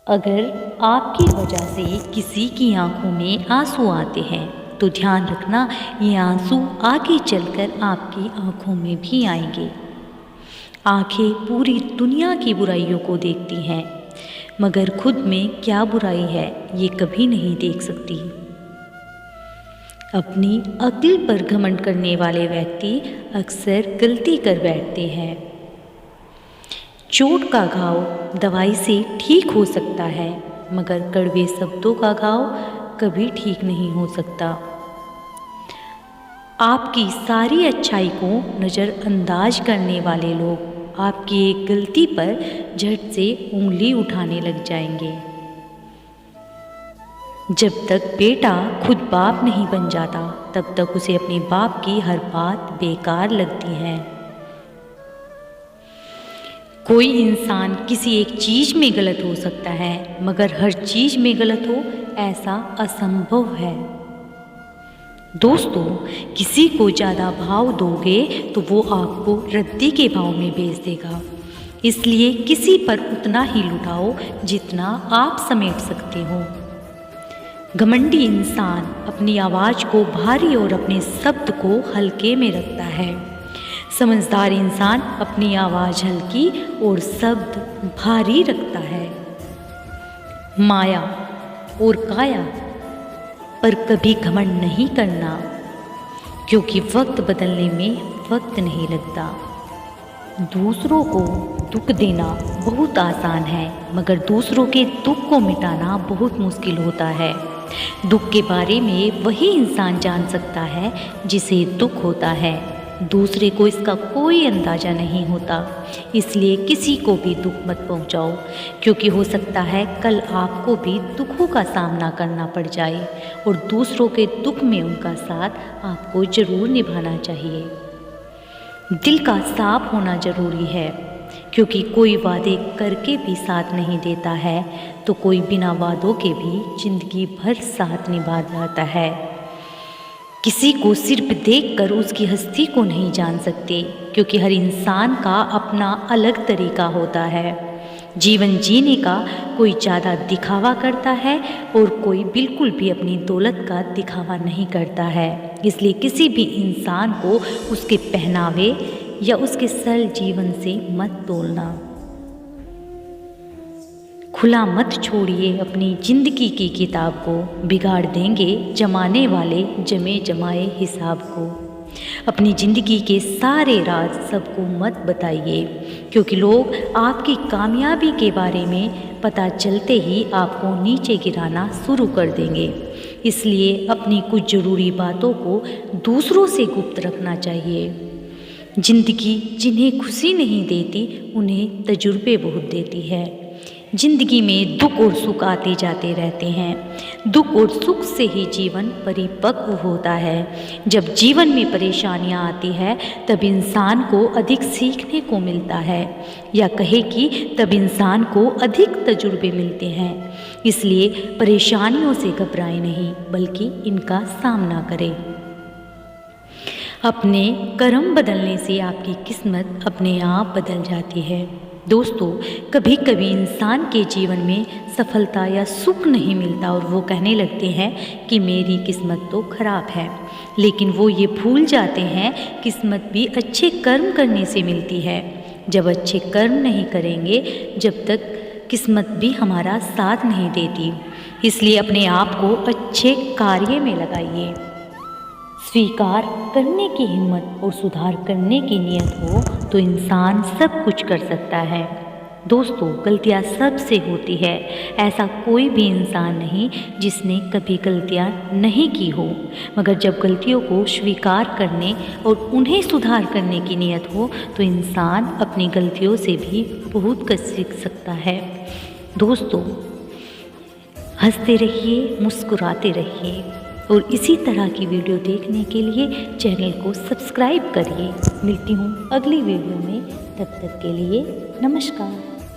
अगर आपकी वजह से किसी की आंखों में आंसू आते हैं तो ध्यान रखना, ये आंसू आगे चलकर आपकी आंखों में भी आएंगे। आंखें पूरी दुनिया की बुराइयों को देखती हैं, मगर खुद में क्या बुराई है ये कभी नहीं देख सकती। अपनी अक्ल पर घमंड करने वाले व्यक्ति अक्सर गलती कर बैठते हैं। चोट का घाव दवाई से ठीक हो सकता है, मगर कड़वे शब्दों का घाव कभी ठीक नहीं हो सकता। आपकी सारी अच्छाई को नज़रअंदाज करने वाले लोग आपकी एक गलती पर झट से उंगली उठाने लग जाएंगे। जब तक बेटा खुद बाप नहीं बन जाता तब तक उसे अपने बाप की हर बात बेकार लगती है। कोई इंसान किसी एक चीज़ में गलत हो सकता है, मगर हर चीज़ में गलत हो ऐसा असंभव है। दोस्तों, किसी को ज़्यादा भाव दोगे तो वो आपको रद्दी के भाव में बेच देगा। इसलिए किसी पर उतना ही लुटाओ जितना आप समेट सकते हो। घमंडी इंसान अपनी आवाज़ को भारी और अपने शब्द को हल्के में रखता है। समझदार इंसान अपनी आवाज़ हल्की और शब्द भारी रखता है। माया और काया पर कभी घमंड नहीं करना, क्योंकि वक्त बदलने में वक्त नहीं लगता। दूसरों को दुख देना बहुत आसान है, मगर दूसरों के दुख को मिटाना बहुत मुश्किल होता है। दुख के बारे में वही इंसान जान सकता है जिसे दुख होता है, दूसरे को इसका कोई अंदाज़ा नहीं होता। इसलिए किसी को भी दुख मत पहुंचाओ, क्योंकि हो सकता है कल आपको भी दुखों का सामना करना पड़ जाए, और दूसरों के दुख में उनका साथ आपको ज़रूर निभाना चाहिए। दिल का साफ होना ज़रूरी है, क्योंकि कोई वादे करके भी साथ नहीं देता है, तो कोई बिना वादों के भी ज़िंदगी भर साथ निभा जाता है। किसी को सिर्फ देखकर उसकी हस्ती को नहीं जान सकते, क्योंकि हर इंसान का अपना अलग तरीका होता है। जीवन जीने का कोई ज़्यादा दिखावा करता है और कोई बिल्कुल भी अपनी दौलत का दिखावा नहीं करता है। इसलिए किसी भी इंसान को उसके पहनावे या उसके सरल जीवन से मत तोलना। खुला मत छोड़िए अपनी ज़िंदगी की किताब को, बिगाड़ देंगे जमाने वाले जमे जमाए हिसाब को। अपनी ज़िंदगी के सारे राज सबको मत बताइए, क्योंकि लोग आपकी कामयाबी के बारे में पता चलते ही आपको नीचे गिराना शुरू कर देंगे। इसलिए अपनी कुछ ज़रूरी बातों को दूसरों से गुप्त रखना चाहिए। ज़िंदगी जिन्हें खुशी नहीं देती उन्हें तजुर्बे बहुत देती है। जिंदगी में दुख और सुख आते जाते रहते हैं। दुख और सुख से ही जीवन परिपक्व होता है। जब जीवन में परेशानियां आती है तब इंसान को अधिक सीखने को मिलता है, या कहे कि तब इंसान को अधिक तजुर्बे मिलते हैं। इसलिए परेशानियों से घबराएं नहीं, बल्कि इनका सामना करें। अपने कर्म बदलने से आपकी किस्मत अपने आप बदल जाती है। दोस्तों, कभी कभी इंसान के जीवन में सफलता या सुख नहीं मिलता और वो कहने लगते हैं कि मेरी किस्मत तो खराब है, लेकिन वो ये भूल जाते हैं किस्मत भी अच्छे कर्म करने से मिलती है। जब अच्छे कर्म नहीं करेंगे जब तक किस्मत भी हमारा साथ नहीं देती। इसलिए अपने आप को अच्छे कार्य में लगाइए। स्वीकार करने की हिम्मत और सुधार करने की नियत हो तो इंसान सब कुछ कर सकता है। दोस्तों, गलतियाँ सबसे होती है। ऐसा कोई भी इंसान नहीं जिसने कभी गलतियाँ नहीं की हो, मगर जब गलतियों को स्वीकार करने और उन्हें सुधार करने की नियत हो तो इंसान अपनी गलतियों से भी बहुत कुछ सीख सकता है। दोस्तों, हंसते रहिए, मुस्कुराते रहिए, और इसी तरह की वीडियो देखने के लिए चैनल को सब्सक्राइब करिए। मिलती हूँ अगली वीडियो में, तब तक के लिए नमस्कार।